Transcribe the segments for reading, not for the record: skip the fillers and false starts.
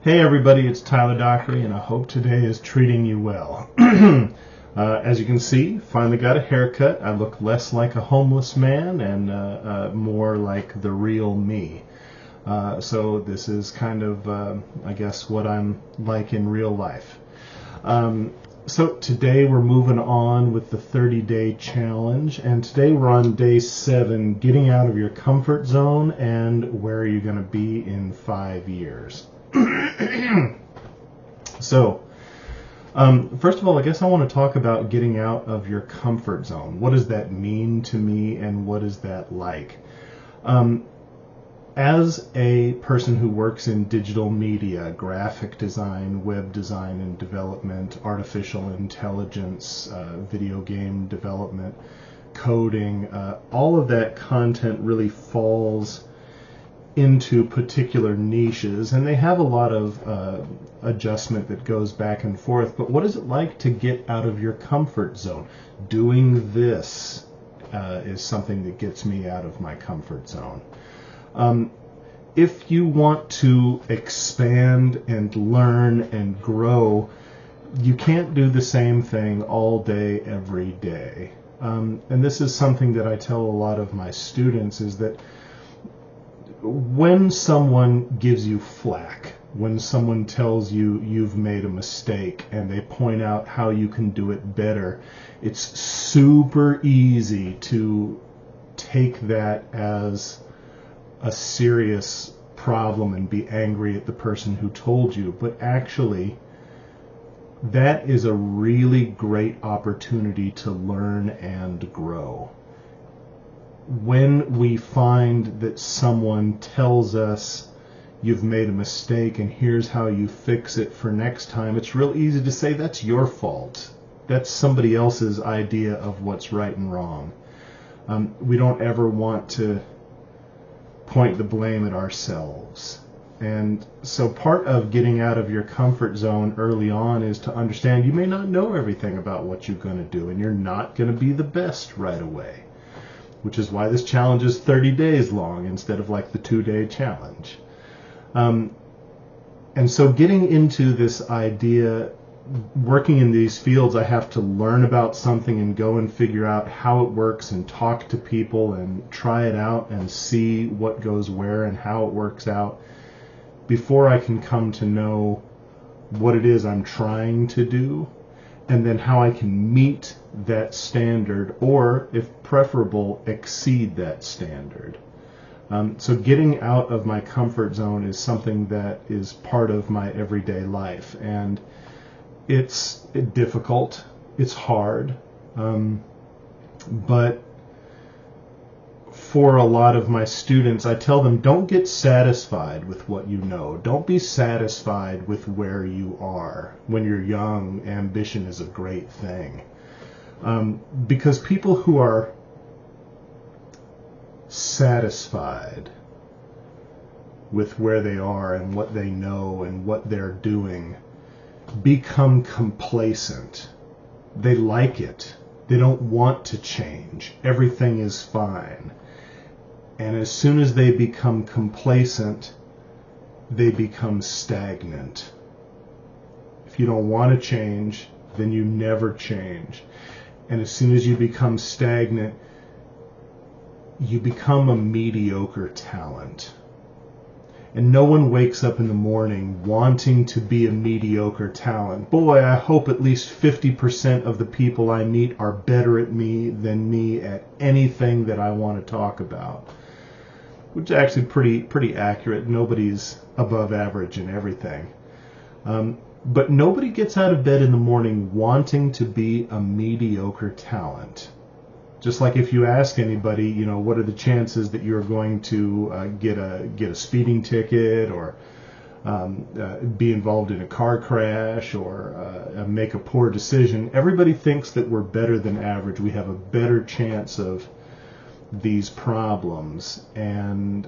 Hey everybody, it's Tyler Dockery, and I hope today is treating you well. As you can see, finally got a haircut. I look less like a homeless man and more like the real me. So this is kind of, I guess, what I'm like in real life. So today we're moving on with the 30-day challenge, and today we're on day 7, getting out of your comfort zone and where are you going to be in 5 years. So, first of all, I guess I want to talk about getting out of your comfort zone. What does that mean to me, and what is that like? As a person who works in digital media, graphic design, web design and development, artificial intelligence, video game development, coding, all of that content really falls into particular niches, and they have a lot of adjustment that goes back and forth. But what is it like to get out of your comfort zone? Doing this is something that gets me out of my comfort zone. If you want to expand and learn and grow, you can't do the same thing all day, every day. And this is something that I tell a lot of my students, is that when someone gives you flack, when someone tells you you've made a mistake and they point out how you can do it better, it's super easy to take that as a serious problem and be angry at the person who told you. But actually, that is a really great opportunity to learn and grow. When we find that someone tells us you've made a mistake and here's how you fix it for next time, it's real easy to say that's your fault. That's somebody else's idea of what's right and wrong. We don't ever want to point the blame at ourselves. And so part of getting out of your comfort zone early on is to understand you may not know everything about what you're going to do, and you're not going to be the best right away. Which is why this challenge is 30 days long instead of like the 2-day challenge. And so getting into this idea, working in these fields, I have to learn about something and go and figure out how it works and talk to people and try it out and see what goes where and how it works out before I can come to know what it is I'm trying to do, and then how I can meet that standard, or, if preferable, exceed that standard. So getting out of my comfort zone is something that is part of my everyday life, and it's difficult, it's hard, but for a lot of my students, I tell them, don't get satisfied with what you know. Don't be satisfied with where you are. When you're young, ambition is a great thing. Because people who are satisfied with where they are and what they know and what they're doing become complacent. They like it. They don't want to change. Everything is fine. And as soon as they become complacent, they become stagnant. If you don't want to change, then you never change. And as soon as you become stagnant, you become a mediocre talent. And no one wakes up in the morning wanting to be a mediocre talent. Boy, I hope at least 50% of the people I meet are better at me than me at anything that I want to talk about. Which is actually pretty accurate. Nobody's above average in everything. But nobody gets out of bed in the morning wanting to be a mediocre talent. Just like if you ask anybody, what are the chances that you're going to get a speeding ticket, or be involved in a car crash, or make a poor decision, everybody thinks that we're better than average. We have a better chance of these problems, and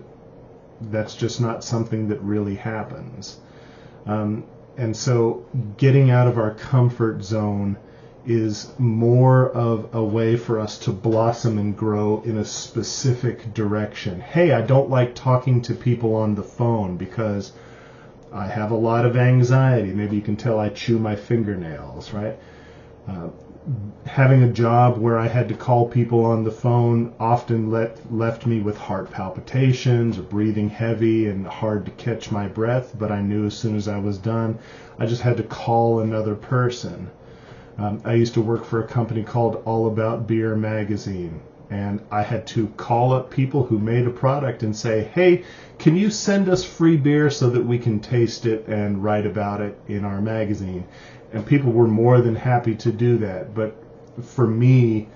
that's just not something that really happens. And so getting out of our comfort zone is more of a way for us to blossom and grow in a specific direction. Hey, I don't like talking to people on the phone because I have a lot of anxiety. Maybe you can tell I chew my fingernails, right? Having a job where I had to call people on the phone often left me with heart palpitations or breathing heavy and hard to catch my breath, but I knew as soon as I was done, I just had to call another person. I used to work for a company called All About Beer magazine, and I had to call up people who made a product and say, hey, can you send us free beer so that we can taste it and write about it in our magazine? And people were more than happy to do that. But for me,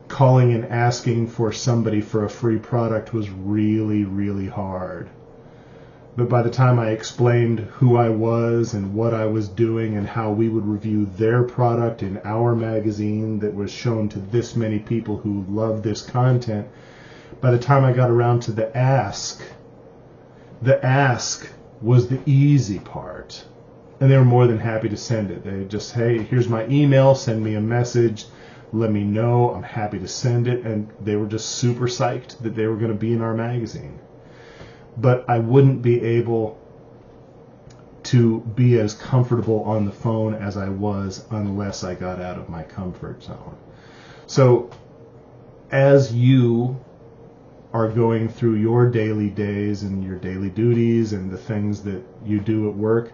calling and asking for somebody for a free product was really, really hard. But by the time I explained who I was and what I was doing and how we would review their product in our magazine that was shown to this many people who love this content, by the time I got around to the ask was the easy part. And they were more than happy to send it. They just, hey, here's my email, send me a message, let me know, I'm happy to send it. And they were just super psyched that they were going to be in our magazine. But I wouldn't be able to be as comfortable on the phone as I was unless I got out of my comfort zone. So as you are going through your daily days and your daily duties and the things that you do at work,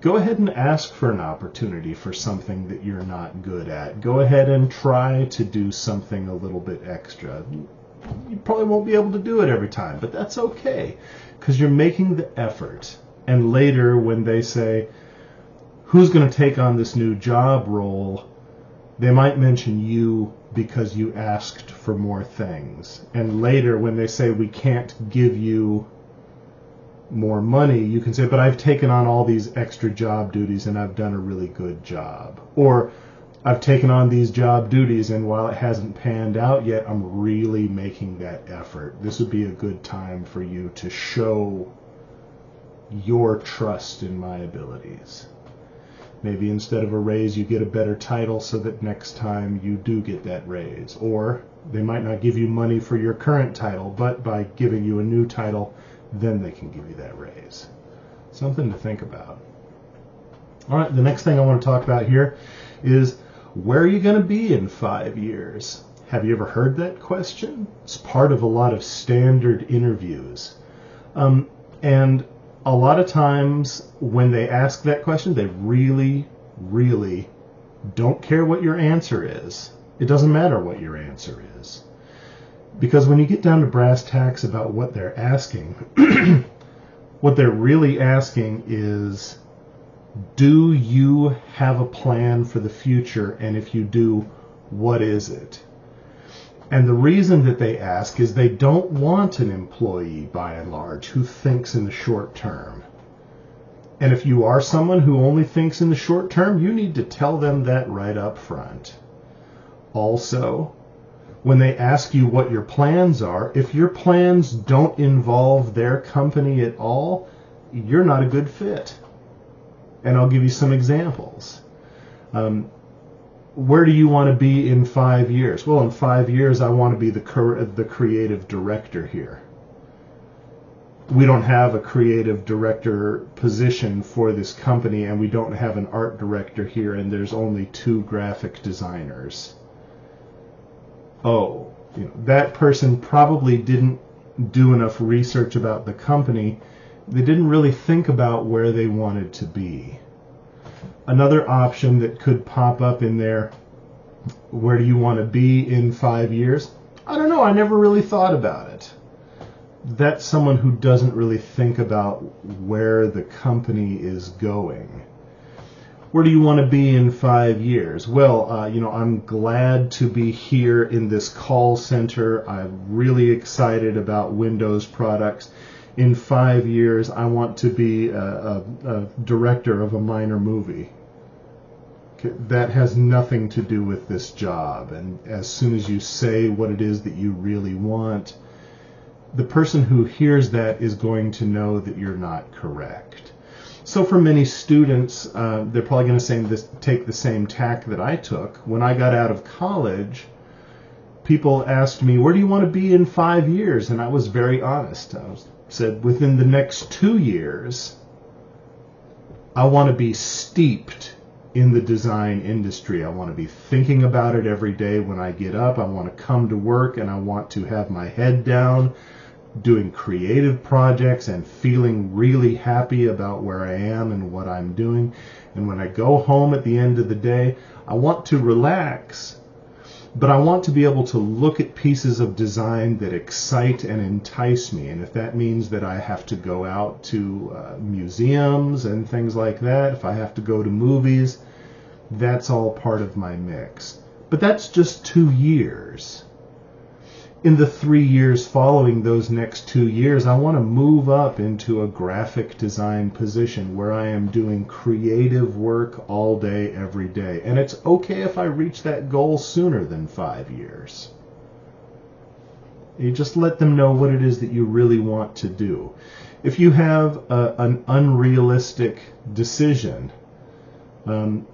go ahead and ask for an opportunity for something that you're not good at. Go ahead and try to do something a little bit extra. You probably won't be able to do it every time, but that's okay, because you're making the effort. And later when they say, who's going to take on this new job role, they might mention you because you asked for more things. And later when they say, we can't give you more money, you can say, but I've taken on all these extra job duties and I've done a really good job. Or I've taken on these job duties and while it hasn't panned out yet, I'm really making that effort. This would be a good time for you to show your trust in my abilities. Maybe instead of a raise, you get a better title so that next time you do get that raise. Or they might not give you money for your current title, but by giving you a new title, then they can give you that raise. Something to think about. All right, the next thing I want to talk about here is, where are you going to be in 5 years? Have you ever heard that question? It's part of a lot of standard interviews. And a lot of times when they ask that question, they really, really don't care what your answer is. It doesn't matter what your answer is. Because when you get down to brass tacks about what they're asking, what they're really asking is, do you have a plan for the future? And if you do, what is it? And the reason that they ask is they don't want an employee, by and large, who thinks in the short term. And if you are someone who only thinks in the short term, you need to tell them that right up front. Also, when they ask you what your plans are, if your plans don't involve their company at all, you're not a good fit. And I'll give you some examples. Where do you want to be in 5 years? Well, in 5 years, I want to be the creative director here. We don't have a creative director position for this company, and we don't have an art director here, and there's only 2 graphic designers. Oh, that person probably didn't do enough research about the company. They didn't really think about where they wanted to be. Another option that could pop up in there, where do you want to be in 5 years? I don't know, I never really thought about it. That's someone who doesn't really think about where the company is going. Where do you want to be in 5 years? Well, I'm glad to be here in this call center. I'm really excited about Windows products. In 5 years, I want to be a director of a minor movie. Okay, that has nothing to do with this job. And as soon as you say what it is that you really want, the person who hears that is going to know that you're not correct. So for many students, they're probably going to take the same tack that I took. When I got out of college, people asked me, where do you want to be in 5 years? And I was very honest. Said, within the next 2 years, I want to be steeped in the design industry. I want to be thinking about it every day when I get up. I want to come to work and I want to have my head down, doing creative projects and feeling really happy about where I am and what I'm doing. And when I go home at the end of the day, I want to relax, but I want to be able to look at pieces of design that excite and entice me. And if that means that I have to go out to museums and things like that, if I have to go to movies, that's all part of my mix. But that's just 2 years. In the 3 years following those next 2 years, I want to move up into a graphic design position where I am doing creative work all day, every day. And it's okay if I reach that goal sooner than 5 years. You just let them know what it is that you really want to do. If you have an unrealistic decision,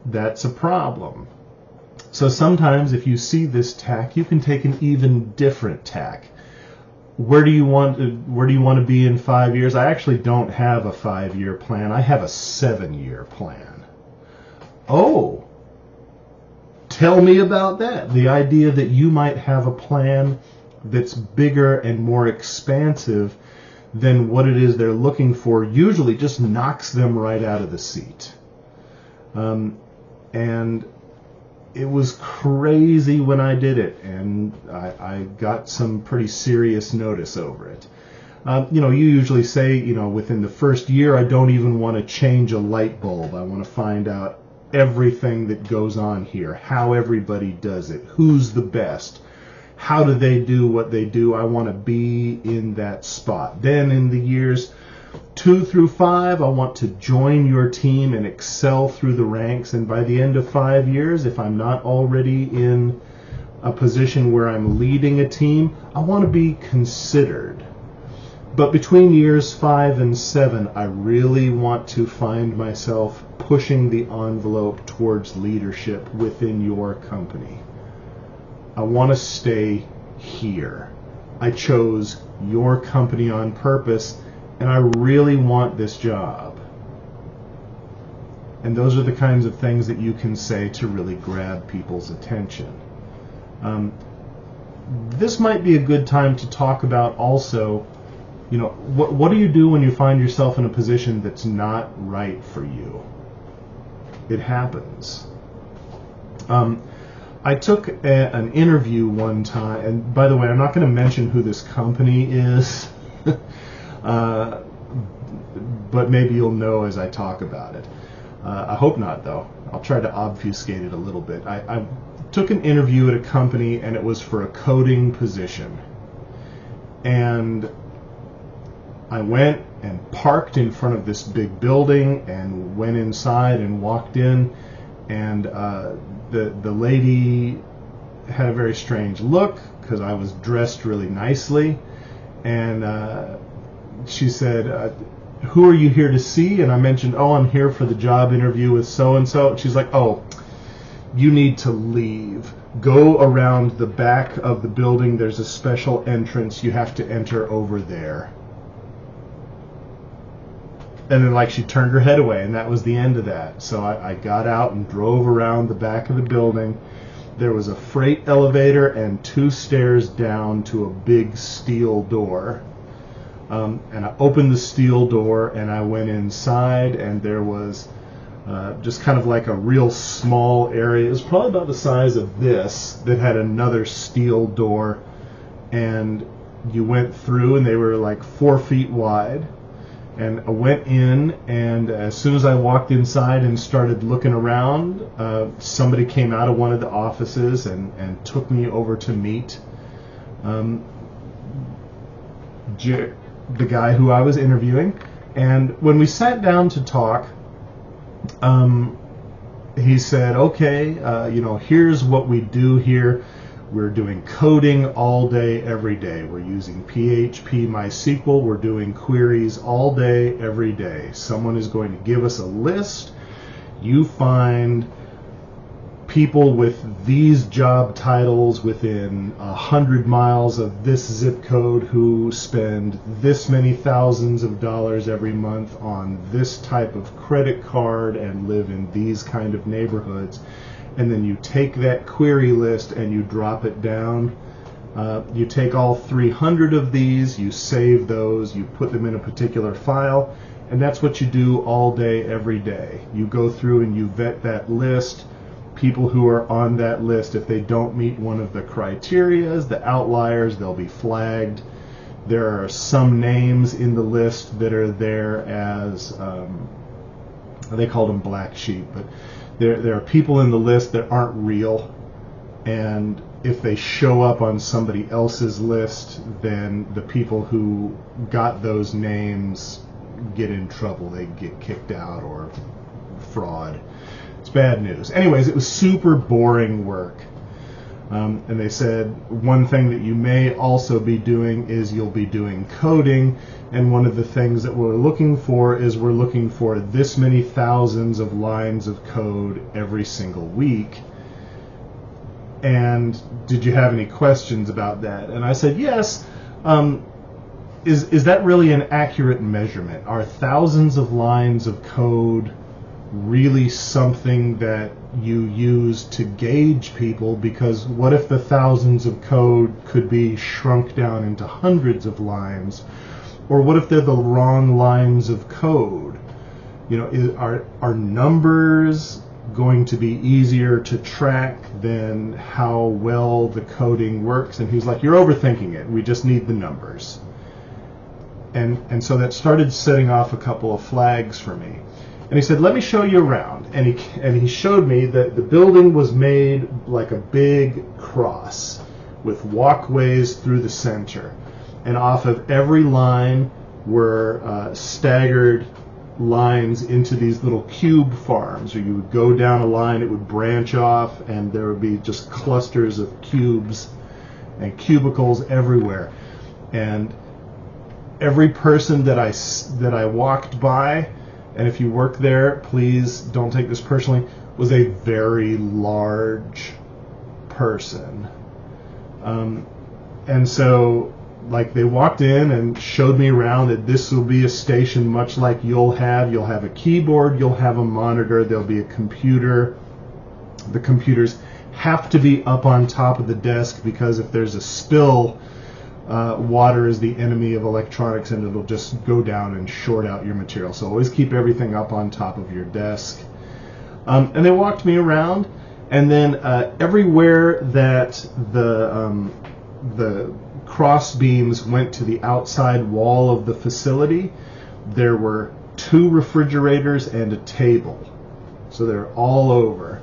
that's a problem. So sometimes if you see this tack, you can take an even different tack. Where do you want to be in 5 years? I actually don't have a 5-year plan. I have a 7-year plan. Oh, tell me about that. The idea that you might have a plan that's bigger and more expansive than what it is they're looking for usually just knocks them right out of the seat. And it was crazy when I did it, and I got some pretty serious notice over it. You usually say, within the first year, I don't even want to change a light bulb. I want to find out everything that goes on here, how everybody does it, who's the best, how do they do what they do. I want to be in that spot. Then in the years 2 through 5, I want to join your team and excel through the ranks. And by the end of 5 years, if I'm not already in a position where I'm leading a team, I want to be considered. But between years 5 and 7, I really want to find myself pushing the envelope towards leadership within your company. I want to stay here. I chose your company on purpose, and I really want this job. And those are the kinds of things that you can say to really grab people's attention. This might be a good time to talk about also, what do you do when you find yourself in a position that's not right for you? It happens. I took an interview one time, and by the way, I'm not going to mention who this company is. But maybe you'll know as I talk about it. I hope not, though. I'll try to obfuscate it a little bit. I took an interview at a company, and it was for a coding position. And I went and parked in front of this big building and went inside and walked in, and the lady had a very strange look because I was dressed really nicely, and she said, who are you here to see? And I mentioned, I'm here for the job interview with so-and-so. She's like, you need to leave. Go around the back of the building. There's a special entrance. You have to enter over there. And then she turned her head away, and that was the end of that. So I got out and drove around the back of the building. There was a freight elevator and 2 stairs down to a big steel door. And I opened the steel door, and I went inside, and there was just kind of like a real small area. It was probably about the size of this that had another steel door, and you went through, and they were 4 feet wide. And I went in, and as soon as I walked inside and started looking around, somebody came out of one of the offices and took me over to meet the guy who I was interviewing. And when we sat down to talk, he said, okay, here's what we do here. We're doing coding all day, every day. We're using PHP, MySQL. We're doing queries all day, every day. Someone is going to give us a list. You find people with these job titles within 100 miles of this zip code who spend this many thousands of dollars every month on this type of credit card and live in these kind of neighborhoods. And then you take that query list and you drop it down. You take all 300 of these, you save those, you put them in a particular file, and that's what you do all day, every day. You go through and you vet that list. People who are on that list, if they don't meet one of the criterias, the outliers, they'll be flagged. There are some names in the list that are there as, they call them black sheep, but there are people in the list that aren't real, and if they show up on somebody else's list, then the people who got those names get in trouble. They get kicked out or fraud. It's bad news. Anyways, it was super boring work. And they said one thing that you may also be doing is you'll be doing coding. And one of the things that we're looking for is we're looking for this many thousands of lines of code every single week. And did you have any questions about that? And I said, yes. Is that really an accurate measurement? Are thousands of lines of code really something that you use to gauge people? Because what if the thousands of code could be shrunk down into hundreds of lines? Or what if they're the wrong lines of code? You know, are numbers going to be easier to track than how well the coding works? And he's like, you're overthinking it. We just need the numbers. And so that started setting off a couple of flags for me. And he said, let me show you around. And he showed me that the building was made like a big cross with walkways through the center. And off of every line were staggered lines into these little cube farms, or you would go down a line, it would branch off, and there would be just clusters of cubes and cubicles everywhere. And every person that I walked by, and if you work there, please don't take this personally, was a very large person. And so, like, they walked in and showed me around that this will be a station much like you'll have a keyboard, you'll have a monitor, there'll be a computer. The computers have to be up on top of the desk, because if there's a spill, water is the enemy of electronics, and it'll just go down and short out your material. So always keep everything up on top of your desk. And they walked me around, and then everywhere that the cross beams went to the outside wall of the facility, there were 2 refrigerators and a table. So they're all over.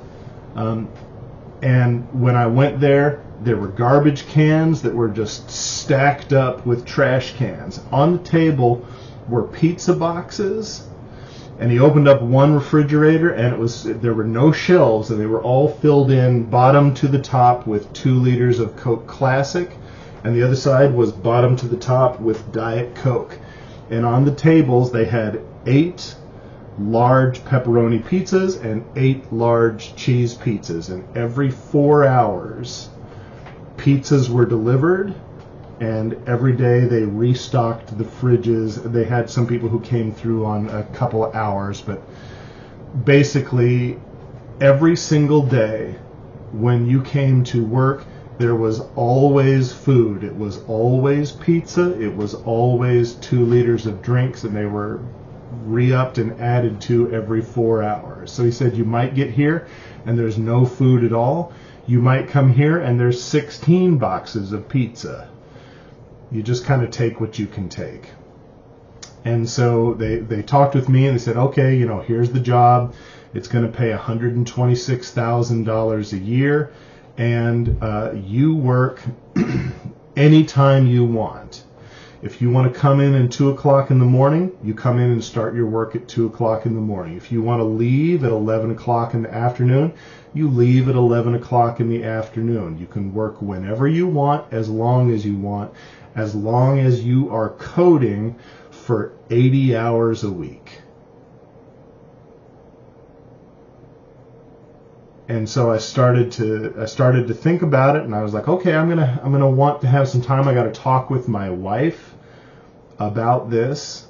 And when I went there were garbage cans that were just stacked up with trash cans. On the table were pizza boxes, and he opened up one refrigerator, and there were no shelves, and they were all filled in bottom to the top with 2 liters of Coke Classic, and the other side was bottom to the top with Diet Coke. And on the tables they had 8 large pepperoni pizzas and 8 large cheese pizzas, and every 4 hours pizzas were delivered, and every day they restocked the fridges. They had some people who came through on a couple of hours, but basically every single day when you came to work, there was always food. It was always pizza. It was always 2 liters of drinks, and they were re-upped and added to every 4 hours. So he said, you might get here and there's no food at all. You might come here and there's 16 boxes of pizza. You just kind of take what you can take. And so they talked with me, and they said, okay, here's the job. It's going to pay $126,000 a year, and you work anytime you want. If you want to come in at 2 o'clock in the morning, you come in and start your work at 2 o'clock in the morning. If you want to leave at 11 o'clock in the afternoon, you leave at 11 o'clock in the afternoon. You can work whenever you want, as long as you want, as long as you are coding for 80 hours a week. And so I started to think about it, and I was like, okay, I'm gonna want to have some time. I got to talk with my wife about this.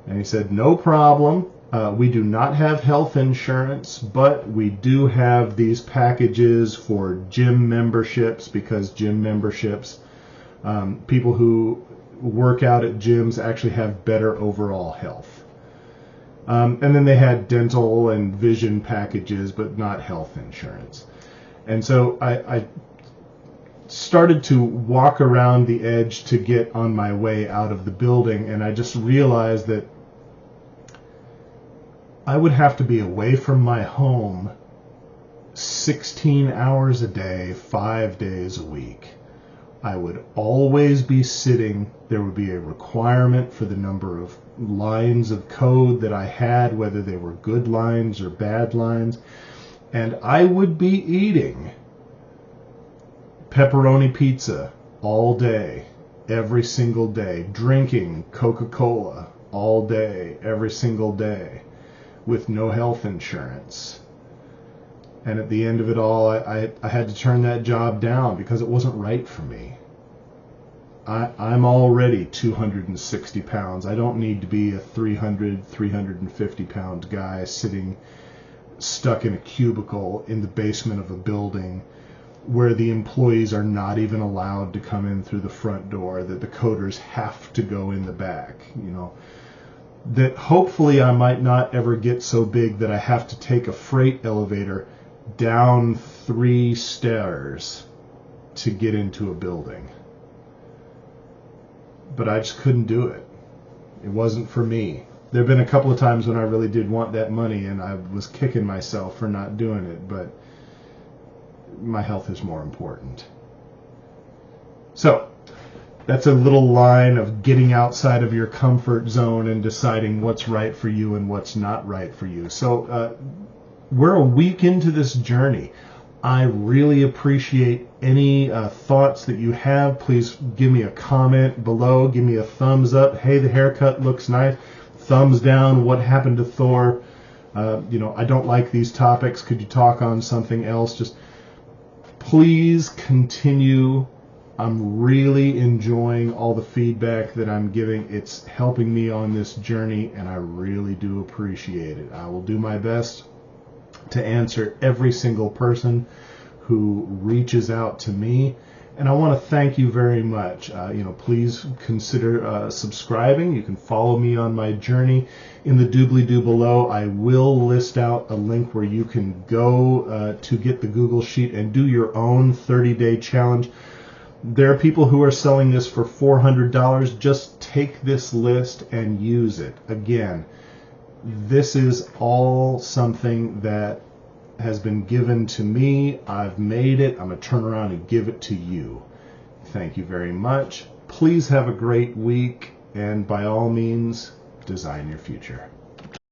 And he said, no problem. We do not have health insurance, but we do have these packages for gym memberships, because gym memberships, people who work out at gyms actually have better overall health. And then they had dental and vision packages, but not health insurance. And so I started to walk around the edge to get on my way out of the building, and I just realized that I would have to be away from my home 16 hours a day, 5 days a week. I would always be sitting. There would be a requirement for the number of lines of code that I had, whether they were good lines or bad lines. And I would be eating pepperoni pizza all day, every single day, drinking Coca-Cola all day, every single day, with no health insurance. And at the end of it all, I had to turn that job down because it wasn't right for me. I'm already 260 pounds. I don't need to be a 350 pound guy sitting stuck in a cubicle in the basement of a building where the employees are not even allowed to come in through the front door, that the coders have to go in the back, that hopefully I might not ever get so big that I have to take a freight elevator down 3 stairs to get into a building. But I just couldn't do it. It wasn't for me. There have been a couple of times when I really did want that money, and I was kicking myself for not doing it, but my health is more important. So that's a little line of getting outside of your comfort zone and deciding what's right for you and what's not right for you. So we're a week into this journey. I really appreciate any thoughts that you have. Please give me a comment below. Give me a thumbs up. Hey, the haircut looks nice. Thumbs down. What happened to Thor? I don't like these topics. Could you talk on something else? Just please continue. I'm really enjoying all the feedback that I'm getting. It's helping me on this journey, and I really do appreciate it. I will do my best to answer every single person who reaches out to me, and I want to thank you very much. Please consider subscribing. You can follow me on my journey. In the doobly-doo below, I will list out a link where you can go to get the Google Sheet and do your own 30-day challenge. There are people who are selling this for $400. Just take this list and use it. Again, this is all something that has been given to me. I've made it. I'm going to turn around and give it to you. Thank you very much. Please have a great week, and by all means, design your future.